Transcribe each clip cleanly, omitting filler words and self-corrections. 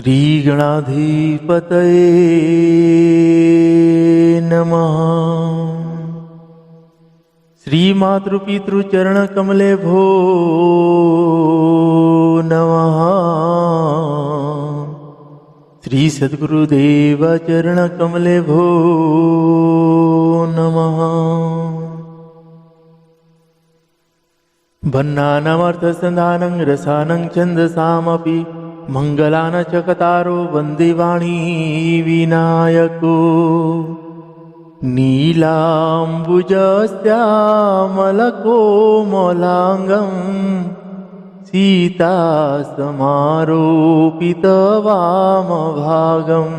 श्रीगणाधिपतये नमः। श्रीमातृपितृचरणकमले भो नमः। श्री सद्गुरुदेव चरणकमले भो नमः। भन्नानामर्थसन्धानं रसानं छन्दसामपि मंगलान चकतारो वन्दे वाणी विनायको। नीलाम्बुजस्यामलकोमलाङ्गं सीतासमारोपितवामभागं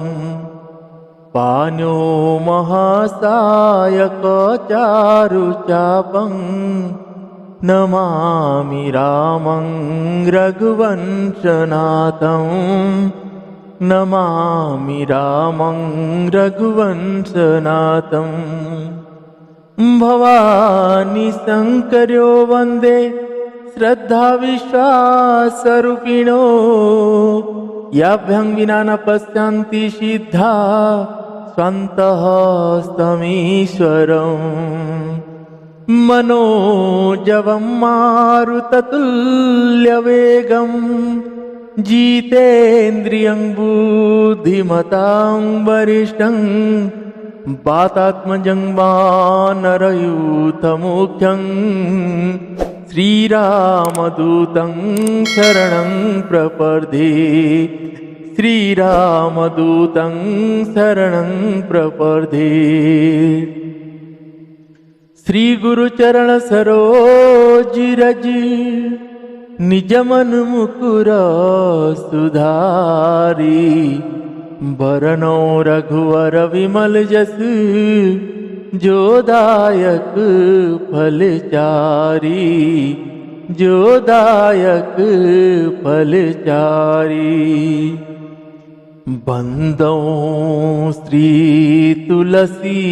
पाण्यो महासायकचारुचापं नमामि रामं रघुवंशनाथं। नमामि रामं रघुवंशनाथं। भवानी शङ्कर्यो वन्दे श्रद्धा विश्वासरूपिणो। याभ्यां विना न पश्यन्ति सिद्धा स्वन्तः तमीश्वरम्। मनोजवं मारुततुल्यवेगं जितेन्द्रियं बुद्धिमतां वरिष्ठं। वातात्मजं वानरयूथमुख्यं श्रीरामदूतं शरणं प्रपद्ये। श्रीरामदूतं शरणं प्रपद्ये। श्री गुरुचरण सरोज रज निज मन मुकुर सुधारी। बरनो रघुवर विमल जस जो दायक फलचारी। जो दायक फलचारी। बंदो श्री तुलसी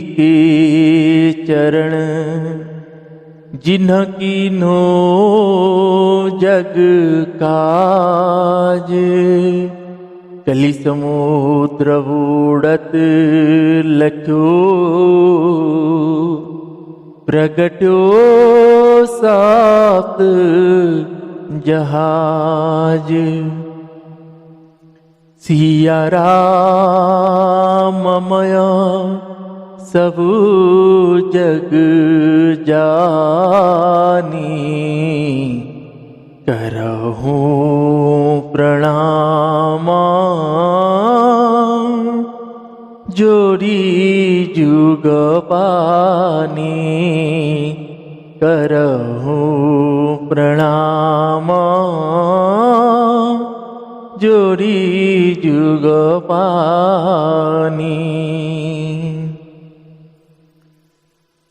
के चरण जिन्ह कीन्हो जग काज। कलि समुद्र बूढ़त लख्यो प्रगट्यो सात जहाज। सिया राममय सबु जग जानी। करहूँ प्रणाम जोड़ी जुग पानी। करहूँ प्रणाम जोड़ी जुग पानी।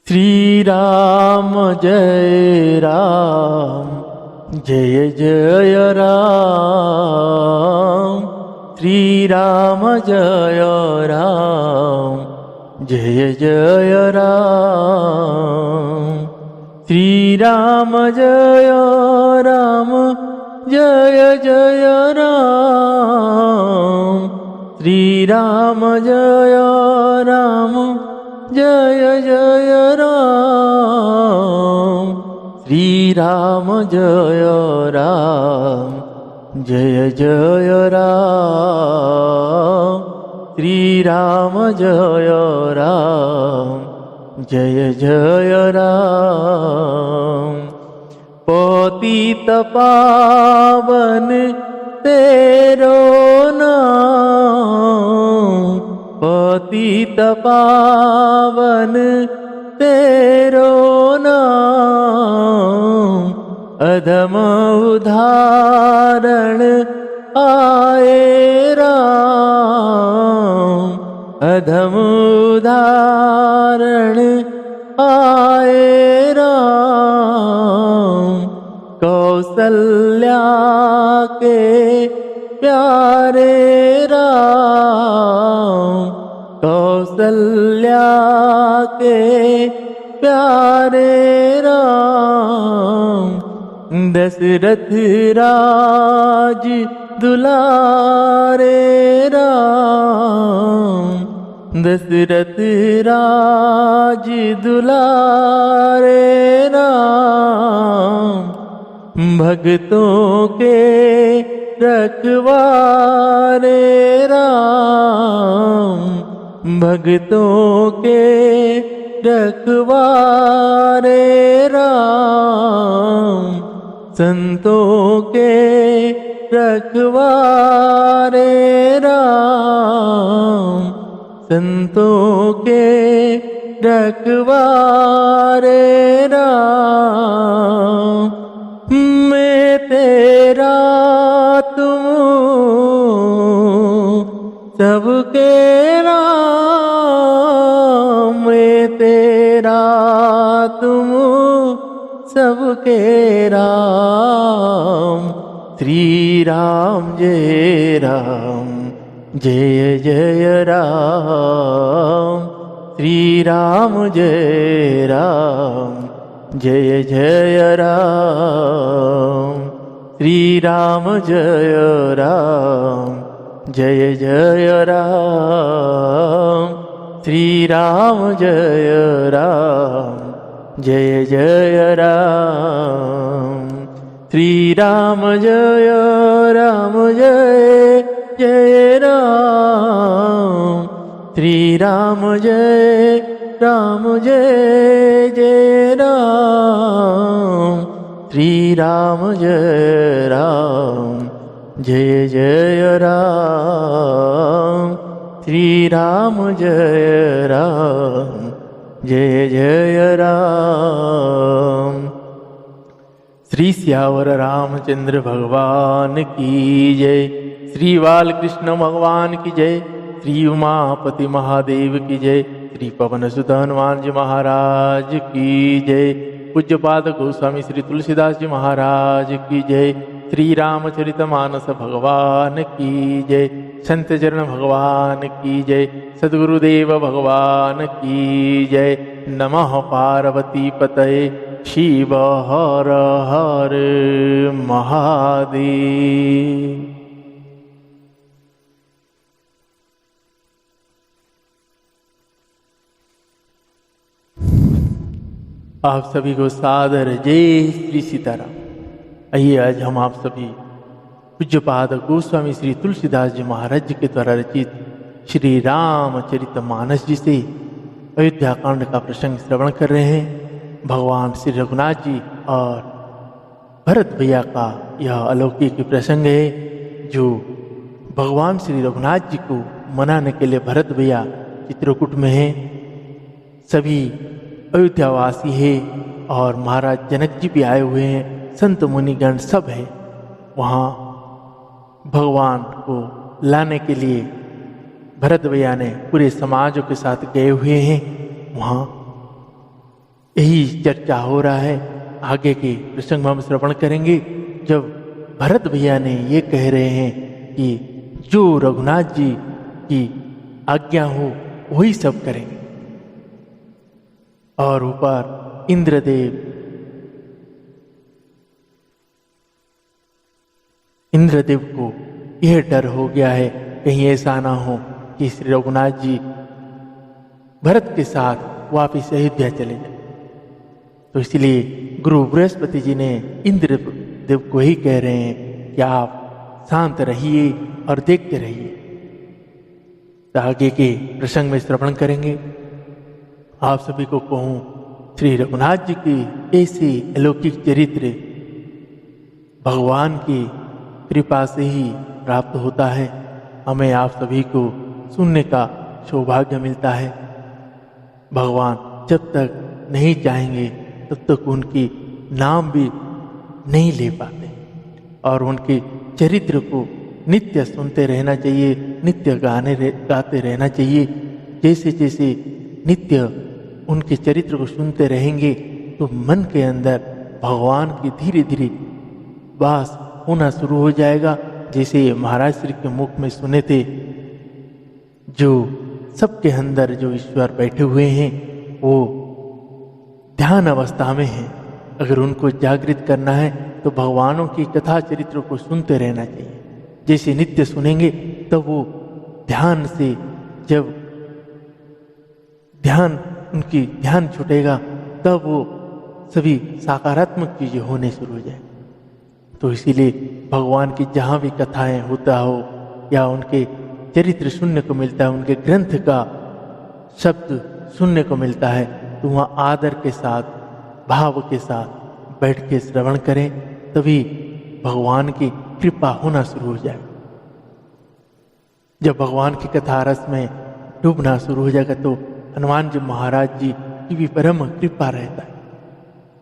श्री राम जय राम जय जय राम। श्री राम जय राम जय जय राम। श्री राम जय राम जय जय राम। श्री राम जय राम जय जय राम। श्री राम जय राम जय जय राम। श्री राम जय राम जय जय राम। पतित पावन तेरो नाम। पतित पावन तेरो नाम। अधम उदाहरण आए राम। अधम उदाहरण आए राम। कौसल्या के प्यारे राम। कौसल्या के प्यारे राम। दशरथ राज दुलारे राम, दशरथ राज दुलारे राम, भक्तों के रखवारे राम, भक्तों के रखवारे राम, संतों के रखवारे राम, संतों के रखवारे राम। मैं तेरा तुम सबके राम, मैं तेरा तुम सबके राम। श्री राम जय राम, जय जय राम, श्री राम जय राम, जय जय राम, श्री राम जय राम, जय जय राम, श्री राम जय राम, जय जय राम, श्री राम जय राम, जय जय राम, श्री राम जय राम, जय जय राम, श्री राम जय राम, जय जय राम, श्री राम जय राम, जय जय राम। श्री सियावर रामचंद्र भगवान की जय, श्री बालकृष्ण भगवान की जय, श्री उमापति महादेव की जय, श्री पवन सुत हनुमान जी महाराज की जय, पूज्यपाद गोस्वामी श्री तुलसीदास जी महाराज की जय, श्री रामचरितमानस भगवान की जय, संत चरण भगवान की जय, सद्गुरुदेव भगवान की जय। नमः पार्वती पतये, शिव हर हर महादेव। आप सभी को सादर जय श्री सीताराम। आइए आज हम आप सभी पूज्यपाद गोस्वामी श्री तुलसीदास जी महाराज जी के द्वारा रचित श्री रामचरितमानस जी से अयोध्या कांड का प्रसंग श्रवण कर रहे हैं। भगवान श्री रघुनाथ जी और भरत भैया का यह अलौकिक प्रसंग है, जो भगवान श्री रघुनाथ जी को मनाने के लिए भरत भैया चित्रकूट में हैं। सभी अयोध्यावासी है और महाराज जनक जी भी आए हुए हैं, संत मुनिगण सब है। वहाँ भगवान को लाने के लिए भरत भैया ने पूरे समाजों के साथ गए हुए हैं। वहाँ यही चर्चा हो रहा है। आगे के प्रसंग में हम श्रवण करेंगे, जब भरत भैया ने ये कह रहे हैं कि जो रघुनाथ जी की आज्ञा हो वही सब करेंगे। और ऊपर इंद्रदेव को यह डर हो गया है, कहीं ऐसा ना हो कि श्री रघुनाथ जी भरत के साथ वापिस अयोध्या चले जाए। तो इसलिए गुरु बृहस्पति जी ने इंद्रदेव को ही कह रहे हैं कि आप शांत रहिए और देखते रहिए। तो आगे के प्रसंग में श्रवण करेंगे। आप सभी को कहूँ, श्री रघुनाथ जी की ऐसी अलौकिक चरित्र भगवान की कृपा से ही प्राप्त होता है। हमें आप सभी को सुनने का सौभाग्य मिलता है। भगवान जब तक नहीं चाहेंगे तब तक उनकी नाम भी नहीं ले पाते, और उनके चरित्र को नित्य सुनते रहना चाहिए, नित्य गाते रहना चाहिए। जैसे जैसे नित्य उनके चरित्र को सुनते रहेंगे तो मन के अंदर भगवान की धीरे धीरे वास होना शुरू हो जाएगा। जैसे महाराज श्री के मुख में सुने थे, जो सबके अंदर जो ईश्वर बैठे हुए हैं वो ध्यान अवस्था में हैं। अगर उनको जागृत करना है तो भगवानों की कथा चरित्र को सुनते रहना चाहिए। जैसे नित्य सुनेंगे तब वो ध्यान से, जब उनकी ध्यान छूटेगा तब वो सभी सकारात्मक चीजें होने शुरू हो जाए। तो इसीलिए भगवान की जहाँ भी कथाएं होता हो या उनके चरित्र सुनने को मिलता है, उनके ग्रंथ का शब्द सुनने को मिलता है, तो वहाँ आदर के साथ, भाव के साथ बैठ के श्रवण करें, तभी भगवान की कृपा होना शुरू हो जाए। जब भगवान की कथा रस में डूबना शुरू हो जाएगा तो हनुमान जी महाराज जी की भी परम कृपा रहता है।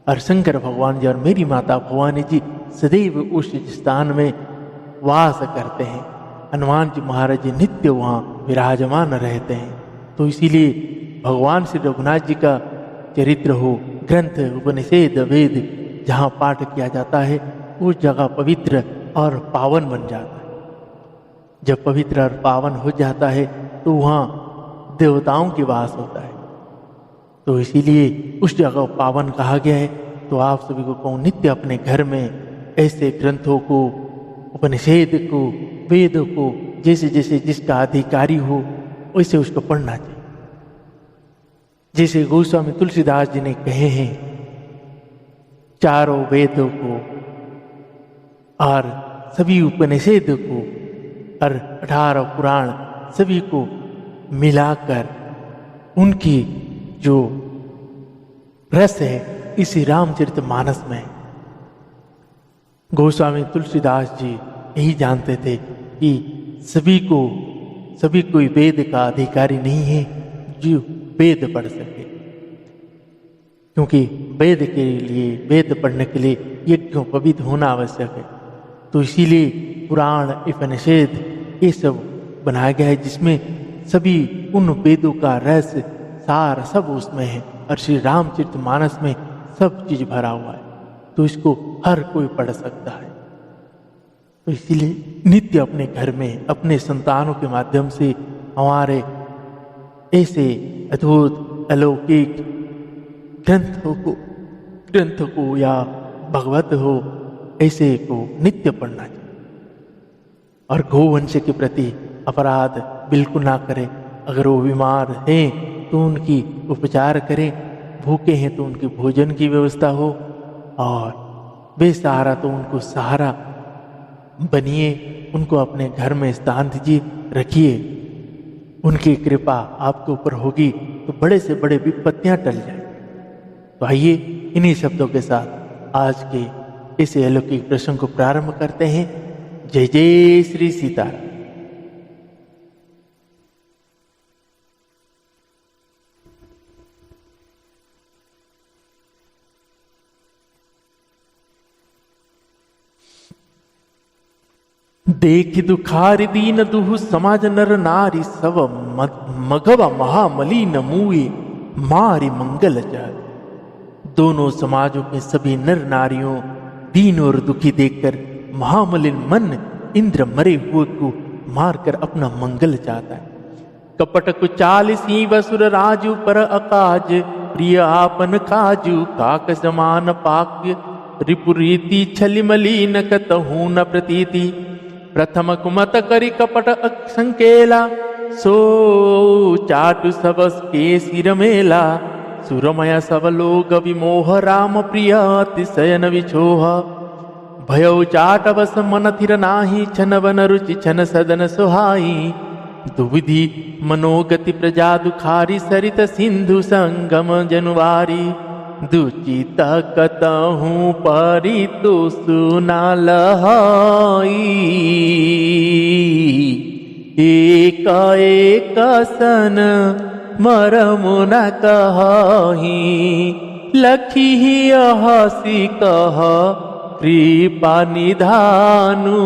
और शंकर भगवान जी और मेरी माता भवानी जी सदैव उस स्थान में वास करते हैं। हनुमान जी महाराज जी नित्य वहाँ विराजमान रहते हैं। तो इसीलिए भगवान श्री रघुनाथ जी का चरित्र हो, ग्रंथ, उपनिषद, वेद जहाँ पाठ किया जाता है उस जगह पवित्र और पावन बन जाता है। जब पवित्र और पावन हो जाता है तो वहाँ देवताओं की वास होता है। तो इसीलिए उस जगह पावन कहा गया है। तो आप सभी को कहूँ, नित्य अपने घर में ऐसे ग्रंथों को, उपनिषद को, वेदों को जैसे जैसे जिसका अधिकारी हो वैसे उसको पढ़ना चाहिए। जैसे गोस्वामी तुलसीदास जी ने कहे हैं, चारों वेदों को और सभी उपनिषद को और 18 पुराण सभी को मिलाकर उनकी जो रस है इसी रामचरितमानस में। गोस्वामी तुलसीदास जी यही जानते थे कि सभी कोई वेद का अधिकारी नहीं है जो वेद पढ़ सके, क्योंकि वेद पढ़ने के लिए यज्ञोपवीत होना आवश्यक है। तो इसीलिए पुराण, उपनिषद ये सब बनाया गया है जिसमें सभी उन वेदों का रस, सार सब उसमें है। और श्री रामचरितमानस में सब चीज भरा हुआ है, तो इसको हर कोई पढ़ सकता है। तो इसीलिए नित्य अपने घर में अपने संतानों के माध्यम से हमारे ऐसे अद्भुत अलौकिक ग्रंथ को या भगवत हो ऐसे को नित्य पढ़ना चाहिए। और गौवंश के प्रति अपराध बिल्कुल ना करें। अगर वो बीमार हैं तो उनकी उपचार करें, भूखे हैं तो उनकी भोजन की व्यवस्था हो, और बेसहारा तो उनको सहारा बनिए, उनको अपने घर में स्थान दीजिए, रखिए। उनकी कृपा आपके ऊपर होगी तो बड़े से बड़े विपत्तियां टल जाए। तो आइए इन्हीं शब्दों के साथ आज के इस अलौकिक प्रसंग को प्रारंभ करते हैं। जय जय श्री सीताराम। देख दुखारि दीन दुहु समाज नर नारी सब मगवा महामलिन मुए मारी मंगल जल। दोनों समाजों के सभी नर नारियों दीन और दुखी देखकर महामलिन मन इंद्र मरे हुए को मारकर अपना मंगल चाहता है। कपट कुचाल सी वसुर राजू पर अकाज प्रिय आपन काजू काक समान पाक्य रिपुरीति छलिमली न कतहु न प्रतीति। प्रथम कुमत करी कपट संकेला सो चाटु सबस के सिर मेला। सुरमय सब लोग विमोह राम प्रिय अतिशयन विछोह। भयउ चाट बस मन थिर नाही छन वन रुचि छन सदन सुहाई। दुविधि मनोगति प्रजा दुखारी सरित सिंधु संगम जनुवारी। दुचित कतहु परितु सुना लहाई। एक एक सन मरम न कहाही। लखी हसी कह कृपा निधानु।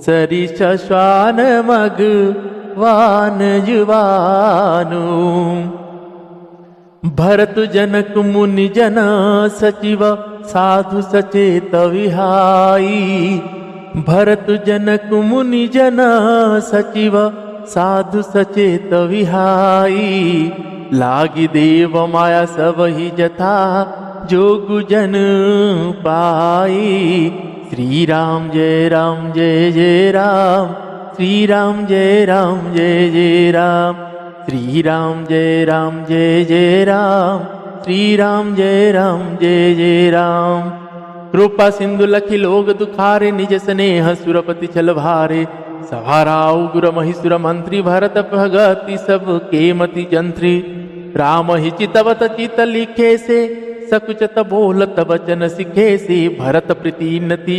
सरिस श्वान मग वान जुवानु। भरत जनक मुनि जन सचिव साधु सचेत विहाई। भरत जनक मुनि जन सचिव साधु सचेत विहाई। लागी देव माया सब ही जथा जोगु जन पाई। श्री राम जय जय राम, श्री राम जय जय राम, श्री राम जय जय राम, श्री राम जय जय राम। कृपा सिंधु लखि लोग दुखारे, निज स्नेह सुरपति छल भारे। सहारा उग्र महिसुर मंत्री, भरत भगति सब के मति जंत्री। राम ही चितवत चित लिखे से, सकुचत बोलत वचन सिखे से। भरत प्रीति नति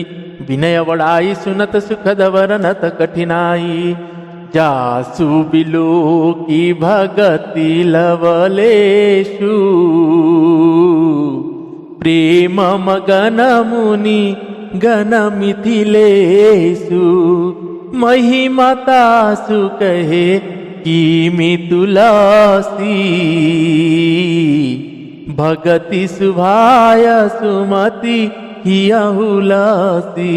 विनय बड़ाई, सुनत सुखद वरनत कठिनाई। जासु बिलो की भगति लवलेशु, प्रेम मगन मुनि गण मिथिलेशु। महिमता सु कहे की तुलसी, भगति सुभाय सुमति हियहुलसी।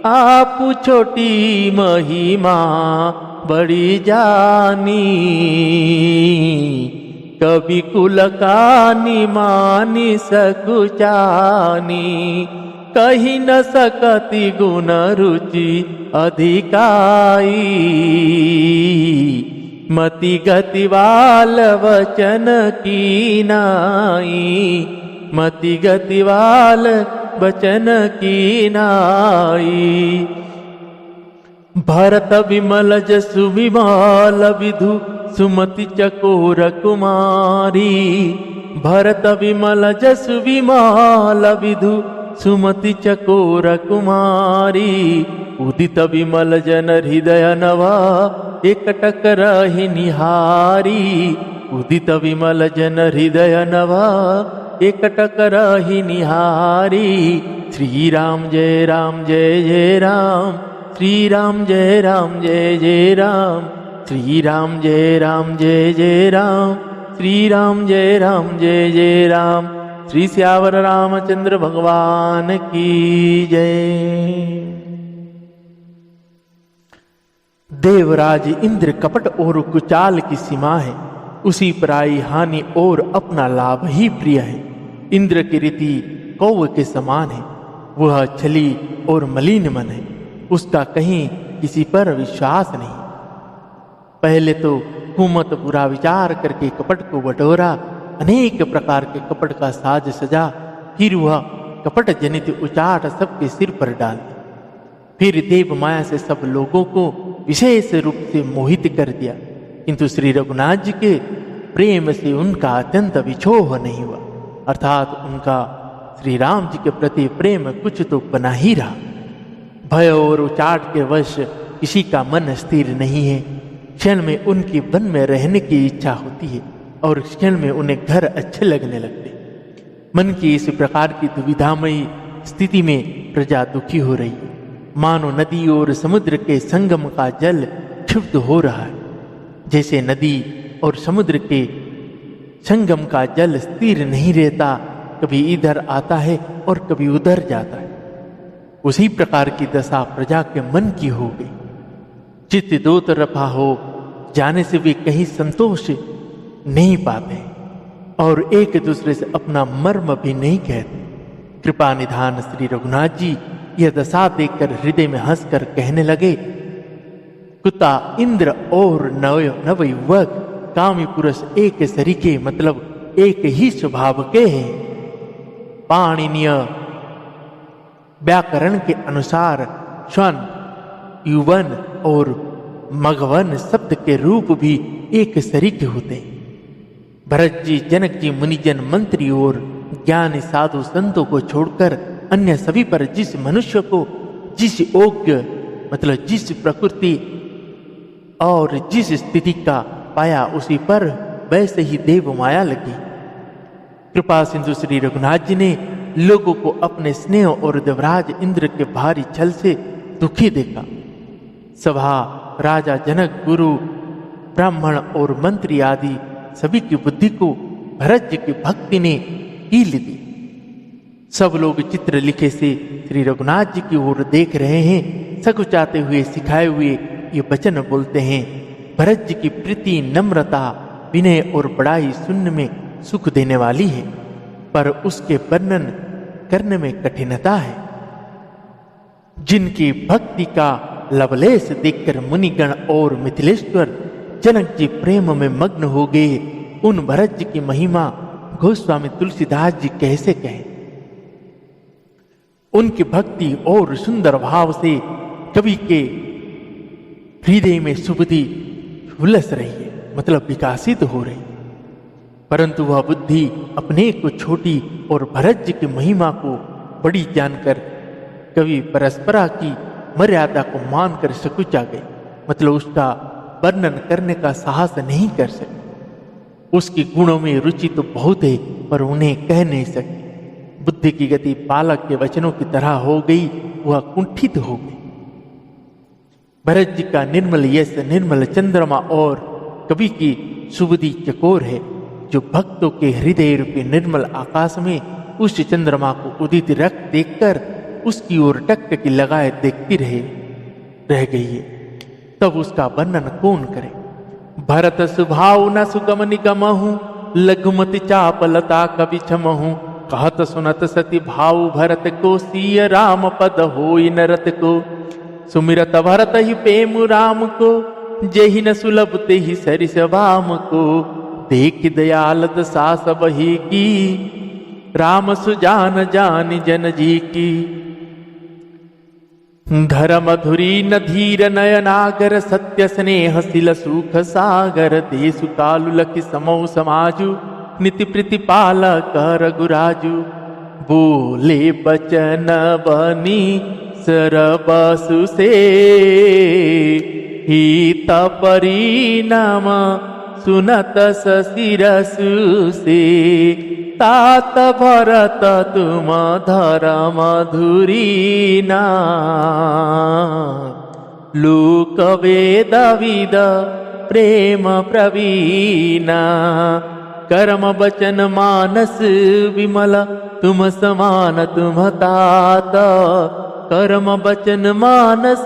आप छोटी महिमा बड़ी जानी, कवि कुल कानी मानी सकुचानी। कही न सकति गुण रुचि अधिकाई, मति गति वाल वचन की नाई। मति गति वाल वचन की नाई। भरत विमल जसु विमल विधु, सुमति चकोर कुमारी। भरत विमल जसु विमल विधु, सुमति चकोर कुमारी। उदित विमल जन हृदय नवा, एकटक रहि निहारी। उदित विमल जन हृदय नवा, एकटक रहि निहारी। श्री राम जय जय राम, श्री राम जय जय राम, श्री राम जय जय राम, श्री राम जय जय राम। श्री सियावर रामचंद्र भगवान की जय। देवराज इंद्र कपट और कुचाल की सीमा है, उसी पराई हानि और अपना लाभ ही प्रिय है। इंद्र की रीति कौवे के समान है, वह छली और मलिन मन है, उसका कहीं किसी पर विश्वास नहीं। पहले तो हुकूमत बुरा विचार करके कपट को बटोरा, अनेक प्रकार के कपट का साज सजा, फिर वह कपट जनित उचाट सबके सिर पर डाल दी। फिर देव माया से सब लोगों को विशेष रूप से मोहित कर दिया, किंतु श्री रघुनाथ जी के प्रेम से उनका अत्यंत विछोह नहीं हुआ, अर्थात उनका श्री राम जी के प्रति प्रेम कुछ तो बना ही रहा। भय और उचाट के वश किसी का मन स्थिर नहीं है। क्षण में उनकी वन में रहने की इच्छा होती है और क्षण में उन्हें घर अच्छे लगने लगते। मन की इस प्रकार की दुविधामयी स्थिति में प्रजा दुखी हो रही है, मानो नदी और समुद्र के संगम का जल क्षुब्ध हो रहा है। जैसे नदी और समुद्र के संगम का जल स्थिर नहीं रहता, कभी इधर आता है और कभी उधर जाता है, उसी प्रकार की दशा प्रजा के मन की हो गई। चित्त दो तरफा हो जाने से वे कहीं संतोष नहीं पाते और एक दूसरे से अपना मर्म भी नहीं कहते। कृपा निधान श्री रघुनाथ जी यह दशा देखकर हृदय में हंसकर कहने लगे, कुत्ता इंद्र और नवयुवक कामी पुरुष एक सरीके मतलब एक ही स्वभाव के हैं। पाणिनीय व्याकरण के अनुसार श्वन, युवन और मघवन शब्द के रूप भी एक सरीके होते हैं। भरत जी, जनक जी, मुनिजन, मंत्री और ज्ञानी साधु संतों को छोड़कर अन्य सभी पर जिस मनुष्य को जिस योग्य मतलब जिस प्रकृति और जिस स्थिति का पाया उसी पर वैसे ही देव माया लगी। कृपा सिंधु श्री रघुनाथ जी ने लोगों को अपने स्नेह और देवराज इंद्र के भारी छल से दुखी देखा। सभा, राजा जनक, गुरु, ब्राह्मण और मंत्री आदि सभी की बुद्धि को भरत जी की भक्ति ने कील दी। सब लोग चित्र लिखे से श्री रघुनाथ जी की ओर देख रहे हैं, सकुचाते हुए सिखाए हुए ये वचन बोलते हैं। भरत जी की प्रीति, नम्रता, विनय और बड़ाई सुनने में सुख देने वाली है, पर उसके वर्णन करने में कठिनता है। जिनकी भक्ति का लवलेश देखकर मुनिगण और मिथिलेश्वर जनक जी प्रेम में मग्न हो गए। उन भरत जी की महिमा गोस्वामी तुलसीदास जी कैसे कहें। उनकी भक्ति और सुंदर भाव से कवि के हृदय में सुबुद्धि उलस रही है, मतलब विकासित हो रही है। परंतु वह बुद्धि अपने को छोटी और भरत जी की महिमा को बड़ी जानकर कवि परस्परा की मर्यादा को मानकर सकुचा गए, मतलब उसका वर्णन करने का साहस नहीं कर सके। उसके गुणों में रुचि तो बहुत है पर उन्हें कह नहीं सके। बुद्धि की गति बालक के वचनों की तरह हो गई, वह कुंठित हो गई। भरत जी का निर्मल यश निर्मल चंद्रमा और कवि की सुबुद्धि चकोर है, जो भक्तों के हृदय रूपी निर्मल आकाश में उस चंद्रमा को उदित रख देखकर उसकी ओर टकटकी लगाए देखती रह गई है। तब उसका वर्णन कौन करे। भरत सुभाव न सुगम निगमहु, लघुमति चापलता कवि छमहु। कहत सुनत सती भाव भरत को, सिय राम पद होई नरत को। सुमिरत भरत ही प्रेम राम को, जेहि न सुलभ तेहि सरिस वाम को। देख दयाल दशा सब ही की, राम सुजान जान जन जी की। धर मधुरी न धीर नयनागर, सत्य स्नेह सिल सुख सागर। देसु कालु लखि समौ समाजु, निति प्रतिपाल कर गुराजु। बोले बचन बनी सरबसु से, हित परिणाम सुनत सशिरसु से। तात भरत तुम धर मधुरी ना, लोक वेद विद प्रेम प्रवीणा। कर्म बचन मानस विमल, तुम समान तुम तात। कर्म बचन मानस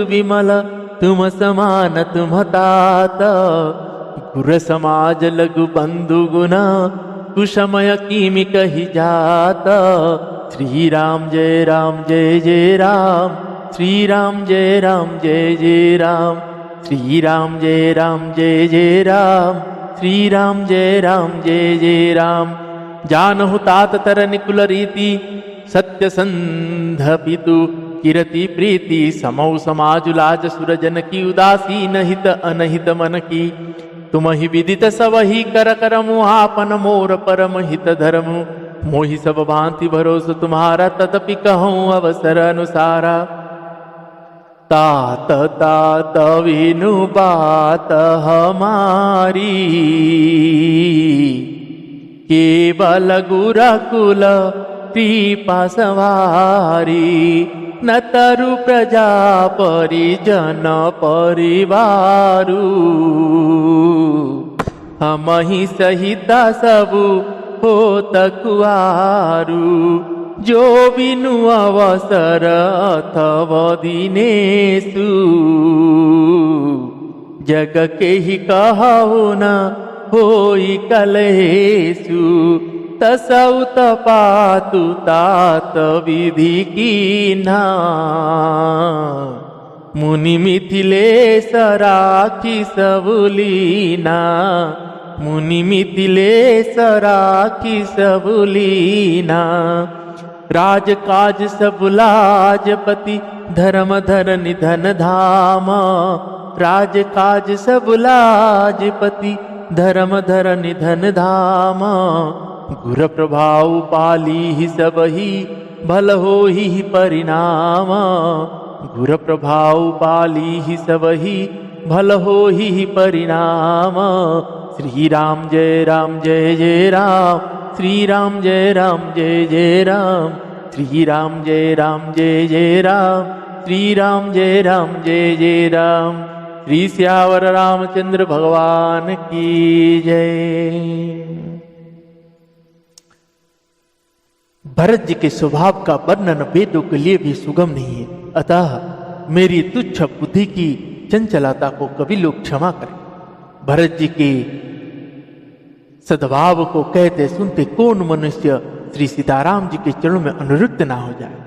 विमल, तुम समान तुम तात। गुर समाज लघु बंधु गुना, कुशमय कीमि कही जात। श्री राम जय राम जय जय राम, श्री राम जय राम जय जय राम। श्री राम जय राम जय जय राम, श्री राम जय राम जय जय राम। जानहु तात तरनि कुल रीति, सत्य संध पितु किरति प्रीति। समौ समाजु लाज सुरजन की, उदासीन हित अनहित मन की। तुम ही विदित सब ही कर करमु, आपन मोर परम हित धर्मु। मोहि सब भांति भरोस तुम्हारा, तदपि कहूँ अवसर अनुसारा। तात तात विनु बात हमारी, केवल गुरुकुल कृपा सवारी। न तरु प्रजा परिजन परिवारु, हम ही सहित सबु होत कुआरु। जो बिनु अवसर अथव दिनेषु, जग के ही कहु न होई कलेषु। तसौ तपातु तात विधि कीन्हा, मुनि मिथिलेश राखी सबुलीना। मुनि मिथिलेश राखी सबुलीना। राज काज सब लाजपति, धर्म धरनि धन धाम। राज काज सब लाजपति, धर्म धरनि धन धाम। गुर प्रभाव पाली ही सब ही, भल हो ही परिणाम। गुर प्रभाव पाली ही सब ही, भल हो ही परिणाम। श्री राम जय राम जय जय राम, श्री राम जय राम जय जय राम। श्री राम जय राम जय जय राम, श्री राम जय राम जय जय राम। श्री श्यावर रामचंद्र भगवान की जय। भरत जी के स्वभाव का वर्णन वेदों के लिए भी सुगम नहीं है, अतः मेरी तुच्छ बुद्धि की चंचलता को कभी लोग क्षमा करें। भरत जी के सद्भाव को कहते सुनते कौन मनुष्य श्री सीताराम जी के चरणों में अनुरुक्त ना हो जाए।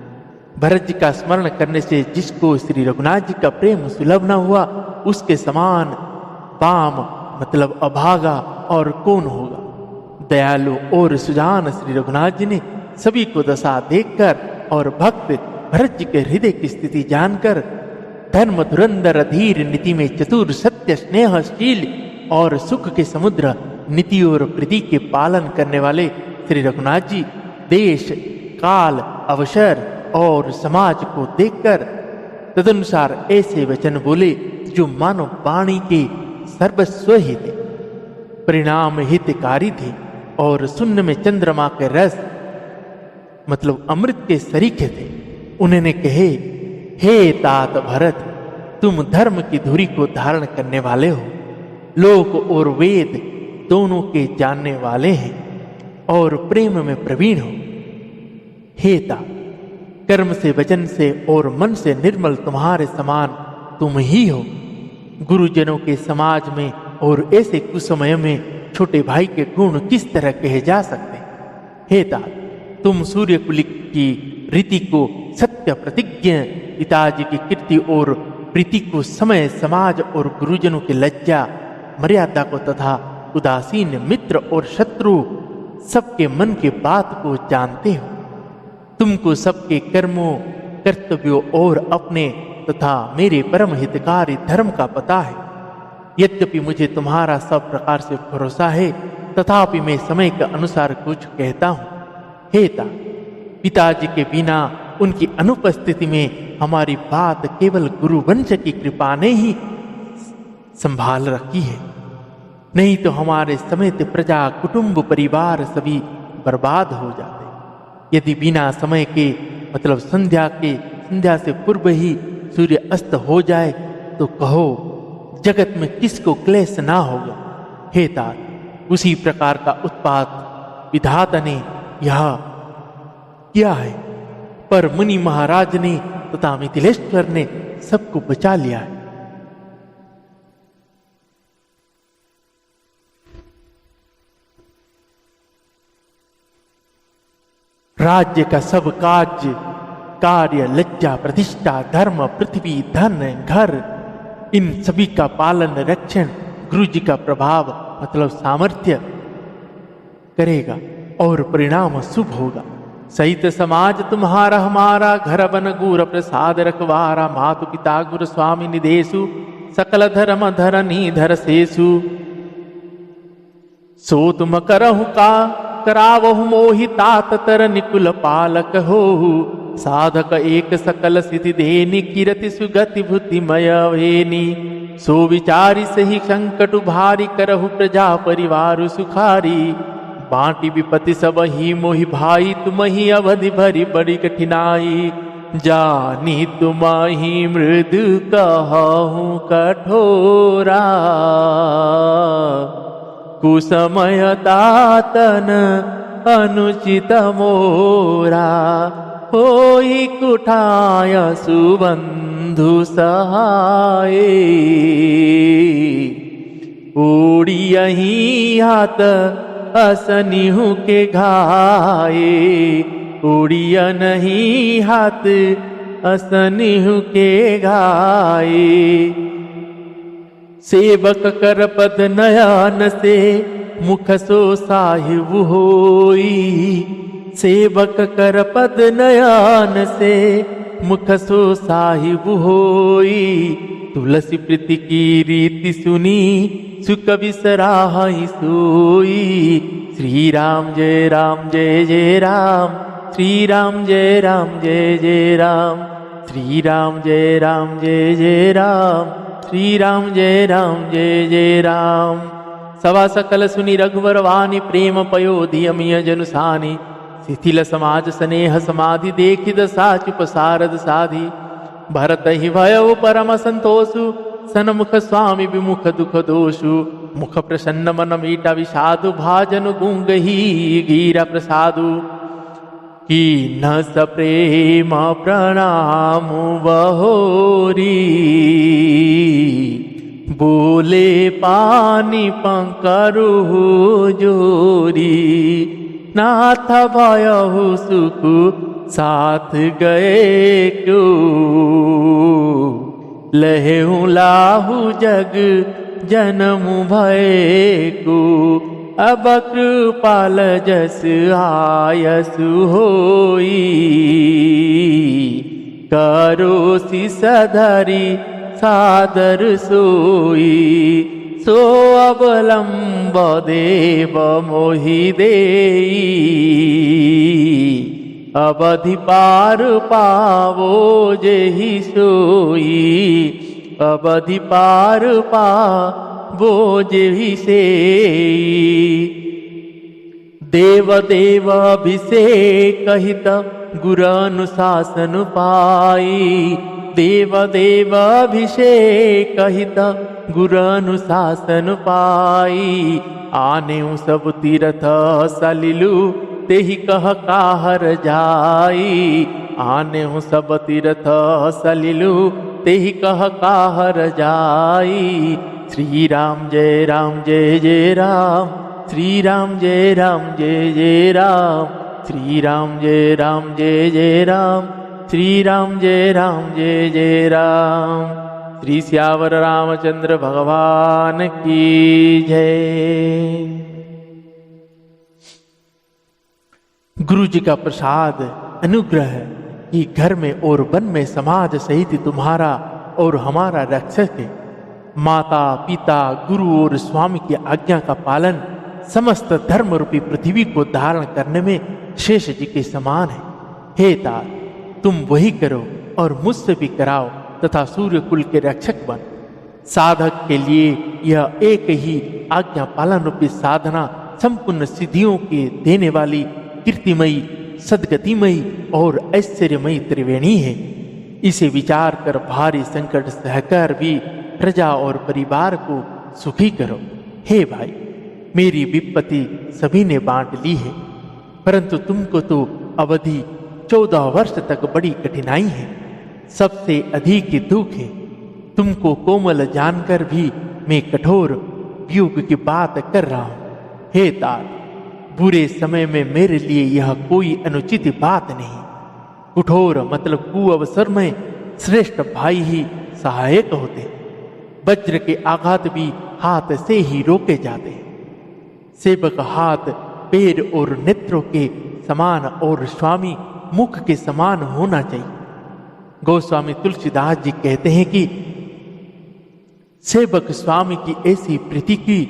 भरत जी का स्मरण करने से जिसको श्री रघुनाथ जी का प्रेम सुलभ न हुआ, उसके समान बाम मतलब अभागा और कौन होगा। दयालु और सुजान श्री रघुनाथ जी ने सभी को दशा देखकर और भक्त भरत जी के हृदय की स्थिति जानकर धर्म धुरंधर अधीर नीति में चतुर सत्य स्नेहशील और सुख के समुद्र नीति और प्रीति के पालन करने वाले श्री रघुनाथ जी देश काल अवसर और समाज को देखकर तदनुसार ऐसे वचन बोले जो मानव वाणी के सर्वस्व ही थे, परिणाम हितकारी थे और शून्य में चंद्रमा के रस मतलब अमृत के सरीखे थे। उन्होंने कहे, हे तात भरत, तुम धर्म की धुरी को धारण करने वाले हो, लोक और वेद दोनों के जानने वाले हैं और प्रेम में प्रवीण हो। हे तात, कर्म से वचन से और मन से निर्मल तुम्हारे समान तुम ही हो। गुरुजनों के समाज में और ऐसे कुसमय में छोटे भाई के गुण किस तरह कहे जा सकते। हे तात, तुम सूर्य कुल की रीति को सत्य प्रतिज्ञ पिताजी की कीर्ति और प्रीति को समय समाज और गुरुजनों की लज्जा मर्यादा को तथा उदासीन मित्र और शत्रु सबके मन की बात को जानते हो। तुमको सबके कर्मों कर्तव्यों और अपने तथा मेरे परम हितकारी धर्म का पता है। यद्यपि मुझे तुम्हारा सब प्रकार से भरोसा है, तथापि मैं समय के अनुसार कुछ कहता हूँ। हे तात, पिताजी के बिना उनकी अनुपस्थिति में हमारी बात केवल गुरुवंश की कृपा ने ही संभाल रखी है, नहीं तो हमारे समेत प्रजा कुटुंब परिवार सभी बर्बाद हो जाते। यदि बिना समय के मतलब संध्या से पूर्व ही सूर्य अस्त हो जाए तो कहो जगत में किसको क्लेश ना होगा। हे तात, उसी प्रकार का उत्पात विधाता ने यह किया है, पर मुनि महाराज ने तथा मिथिलेश्वर ने सबको बचा लिया है। राज्य का सब कार्य लज्जा प्रतिष्ठा धर्म पृथ्वी धन घर इन सभी का पालन रक्षण गुरु जी का प्रभाव मतलब सामर्थ्य करेगा और परिणाम शुभ होगा। सहित समाज तुम्हारा हमारा घर बन गुर प्रसाद रखवारा मातु पिता गुरु स्वामी निदेशु सकल धर्म धरनी धर शेषु सो तुम करहु का करावहु मोहि तात तर निकुल पालक होहु साधक एक सकल सिद्धि देनी कीरति सुगति भूतिमय वेनी सो विचारी सही संकट भारी करहु प्रजा परिवार सुखारी बांटी विपति सब ही मोहि भाई तुम ही अवधि भरी बड़ी कठिनाई जानी तुम ही मृदु कहूँ कठोरा कुसमय तातन अनुचित मोरा होई कुठाय सुबंधु सहाय उड़ियही हाथ असनिहु के घाये उड़िय नहीं हाथ असनिहु के घाये सेवक कर पद नयन से मुख सो साहिब होई सेवक कर पद नयन से मुख सो साहिब होई तुलसी प्रीति की रीति सुनी सुख विसराहि सोई श्री राम जय राम जय जय राम श्री राम जय राम जय जय राम श्री राम जय राम जय जय राम श्री राम जय राम जय जय राम सवा सकल सुनि रघुवर वाणी प्रेम पयोधि अमिय जनुसानी शिथिल समाज स्नेह समाधि देखि दशा चुप सारद साधि भरत ही भयउ परम संतोषु सन्मुख स्वामी विमुख दुख दोषु मुख प्रसन्न मन मीटा विषादु भाजन गुंग ही गीरा प्रसादु की न स प्रेम प्रणाम बहोरी बोले पानी पंकरु जोरी नाथ भयहु सुख साथ गए क्यों, लहेहूँ लाहू जग जन्म भय को, अब कृपाल जस आयस होई, करो सिसधरी सादर सोई, सो अवलंब देव मोहि देई, अवधि पार पावो जेहि सोई, अवधि पार पावो जेहि सेई, देव देव अभिषेक कहित गुर अनुशासन पाई, देव देव अभिषेक कहित गुर अनुशासन पाई, आने सब तीर्थ सलिलु तेहि कह काहर जाई, आने सब तीर्थ सलिलु तेहि कह काहर जाई, श्री राम जय राम जय जय राम, श्री राम जय राम जय जय राम, श्री राम जय राम जय जय राम, श्री राम जय राम जय जय राम। श्री सियावर रामचंद्र भगवान की जय। गुरु जी का प्रसाद अनुग्रह कि घर में और वन में समाज सहित तुम्हारा और हमारा रक्षक है। माता पिता गुरु और स्वामी की आज्ञा का पालन समस्त धर्म रूपी पृथ्वी को धारण करने में शेष जी के समान है। हे तात, तुम वही करो और मुझसे भी कराओ तथा सूर्य कुल के रक्षक बन। साधक के लिए यह एक ही आज्ञा पालन रूपी साधना संपूर्ण सिद्धियों के देने वाली कीर्तिमयी सदगतिमयी और ऐश्वर्यमयी त्रिवेणी है। इसे विचार कर भारी संकट सहकर भी प्रजा और परिवार को सुखी करो। हे भाई, मेरी विपत्ति सभी ने बांट ली है, परंतु तुमको तो अवधि 14 वर्ष तक बड़ी कठिनाई है, सबसे अधिक दुख है। तुमको कोमल जानकर भी मैं कठोर युग की बात कर रहा हूं। हे तात, बुरे समय में मेरे लिए यह कोई अनुचित बात नहीं। कठोर मतलब कुअवसर में श्रेष्ठ भाई ही सहायक होते। वज्र के आघात भी हाथ से ही रोके जाते हैं। सेवक हाथ पैर और नेत्रों के समान और स्वामी मुख के समान होना चाहिए। गोस्वामी तुलसीदास जी कहते हैं कि सेवक स्वामी की ऐसी प्रीति की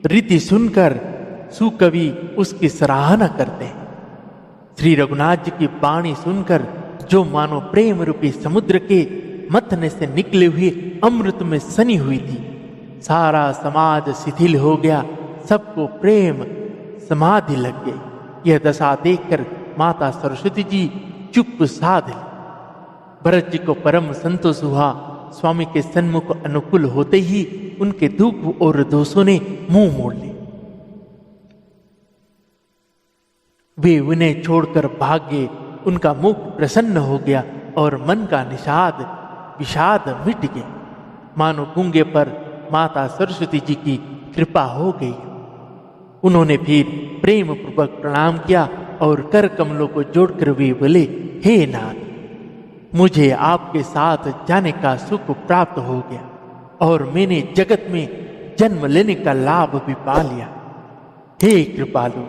रीति सुनकर सुकवि उसकी सराहना करते हैं। श्री रघुनाथ जी की वाणी सुनकर जो मानो प्रेम रूपी समुद्र के मथने से निकले हुए अमृत में सनी हुई थी, सारा समाज शिथिल हो गया, सबको प्रेम समाधि लग गई। यह दशा देखकर माता सरस्वती जी चुप साध ली। भरत जी को परम संतोष हुआ। स्वामी के सन्मुख अनुकूल होते ही उनके दुख और दोषों ने मुंह मोड़ लिए। वे उन्हें छोड़कर भाग गए। उनका मुख प्रसन्न हो गया और मन का विषाद मिट गया, मानो गूंगे पर माता सरस्वती जी की कृपा हो गई। उन्होंने फिर प्रेम पूर्वक प्रणाम किया और कर कमलों को जोड़कर वे बोले, हे नाथ, मुझे आपके साथ जाने का सुख प्राप्त हो गया और मैंने जगत में जन्म लेने का लाभ भी पा लिया। हे कृपालु,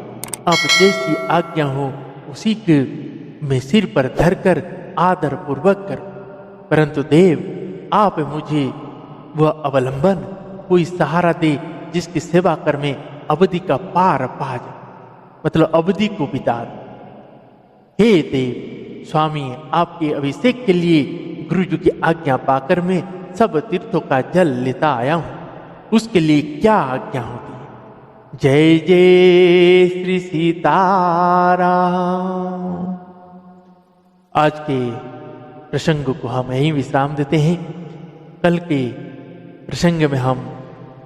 अब जैसी आज्ञा हो उसी के मैं सिर पर धरकर आदर पूर्वक करो। परंतु देव, आप मुझे वह अवलंबन कोई सहारा दे जिसकी सेवा कर में अवधि का पार पा जाए, मतलब अवधि को बिता दे। हे देव स्वामी, आपके अभिषेक के लिए गुरु जी की आज्ञा पाकर मैं सब तीर्थों का जल लेता आया हूं, उसके लिए क्या आज्ञा होती है? जय जय श्री सीताराम। आज के प्रसंग को हम यहीं विश्राम देते हैं। कल के प्रसंग में हम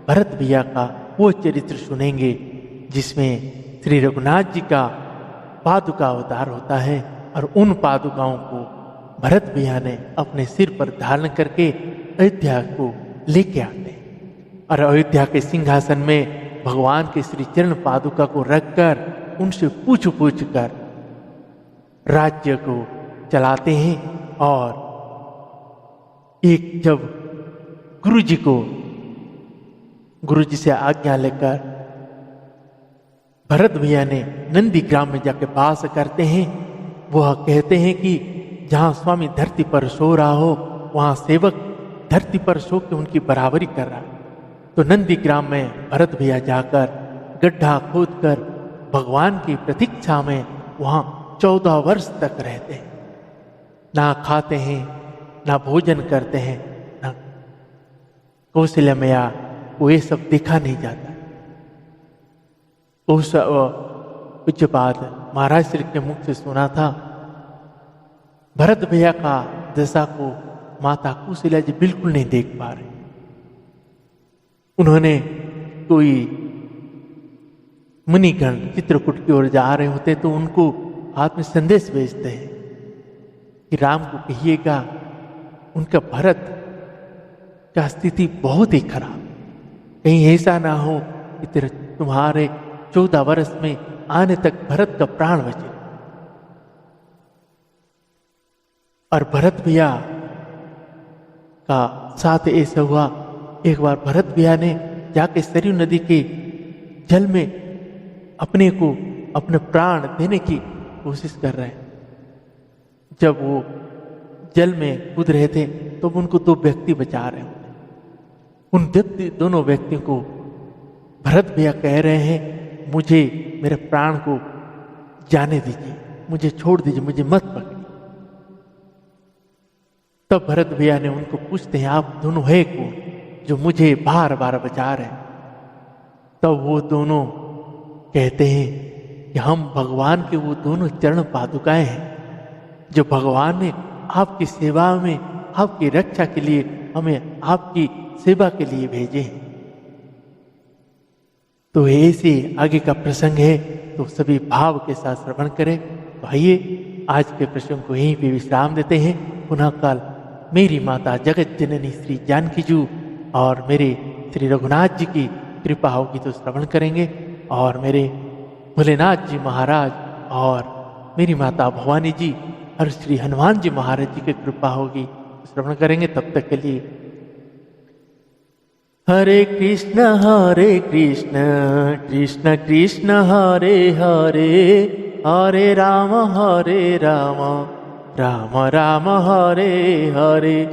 भरत भैया का वो चरित्र सुनेंगे जिसमें श्री रघुनाथ जी का पादुका अवतार होता है और उन पादुकाओं को भरत भैया ने अपने सिर पर धारण करके अयोध्या को लेके आते हैं और अयोध्या के सिंहासन में भगवान के श्री चरण पादुका को रखकर उनसे पूछ कर राज्य को चलाते हैं। और एक जब गुरु जी से आज्ञा लेकर भरत भैया ने नंदी ग्राम में जाके वास करते हैं। वह कहते हैं कि जहां स्वामी धरती पर सो रहा हो वहां सेवक धरती पर सो के उनकी बराबरी कर रहा है। तो नंदी ग्राम में भरत भैया जाकर गड्ढा खोदकर भगवान की प्रतीक्षा में वहां 14 वर्ष तक रहते हैं। ना खाते हैं, ना भोजन करते हैं, ना कौशल्या मैया को ये सब देखा नहीं जाता। उस पूज्यपाद महाराज श्री के मुख से सुना था, भरत भैया का दशा को माता कौशल्या जी बिल्कुल नहीं देख पा रहे। उन्होंने कोई मुनिगण चित्रकूट की ओर जा रहे होते तो उनको हाथ में संदेश भेजते हैं कि राम को कहिएगा उनका भरत का स्थिति बहुत ही खराब, कहीं ऐसा ना हो कि तुम्हारे 14 वर्ष में आने तक भरत का प्राण बचे। और भरत भैया का साथ ऐसा हुआ, एक बार भरत भैया ने जाके सरयू नदी के जल में अपने को अपने प्राण देने की कोशिश कर रहे हैं। जब वो जल में कूद रहे थे तो उनको 2 व्यक्ति बचा रहे हैं। उन दोनों व्यक्तियों को भरत भैया कह रहे हैं, मुझे मेरे प्राण को जाने दीजिए, मुझे छोड़ दीजिए, मुझे मत पकड़िए। तब भरत भैया ने उनको पूछते हैं, आप दोनों है कौन जो मुझे बार बार बचा रहे हैं? तब वो दोनों कहते हैं कि हम भगवान के वो दोनों चरण पादुकाएं हैं जो भगवान ने आपकी सेवा में, आपकी रक्षा के लिए हमें आपकी सेवा के लिए भेजे हैं। तो ऐसे आगे का प्रसंग है, तो सभी भाव के साथ श्रवण करें। तो आइए आज के प्रसंग को यहीं पे विश्राम देते हैं। पुनः कल मेरी माता जगत जननी श्री जानकी जी और मेरे श्री रघुनाथ जी की कृपा होगी तो श्रवण करेंगे, और मेरे भोलेनाथ जी महाराज और मेरी माता भवानी जी और श्री हनुमान जी महाराज जी की कृपा होगी तो श्रवण करेंगे। तब तक के लिए हरे कृष्ण कृष्ण कृष्ण हरे हरे, हरे राम राम राम हरे हरे,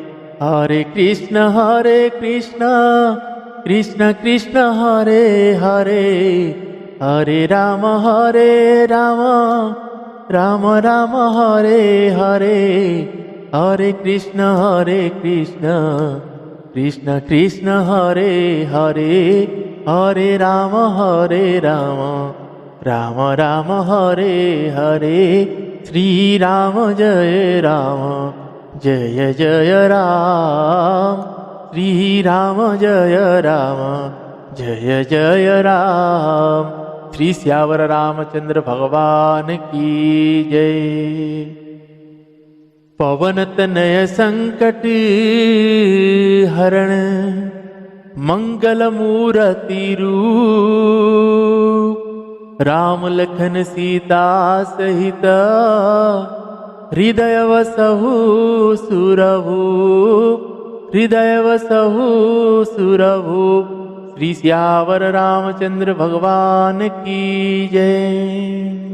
हरे कृष्ण कृष्ण कृष्ण हरे हरे, हरे राम राम राम हरे हरे, हरे कृष्ण कृष्ण कृष्ण हरे हरे, हरे राम राम राम हरे हरे। श्री राम जय जय राम, श्री राम जय जय राम। श्री श्यावर रामचंद्र भगवान की जय। पवन तनय संकट हरण, मंगल मूर्ति रूप, राम लखन सीता सहित, हृदय वसहु सुरभूप, हृदय वसहु सुरभूप। श्री श्यावर रामचंद्र भगवान की जय।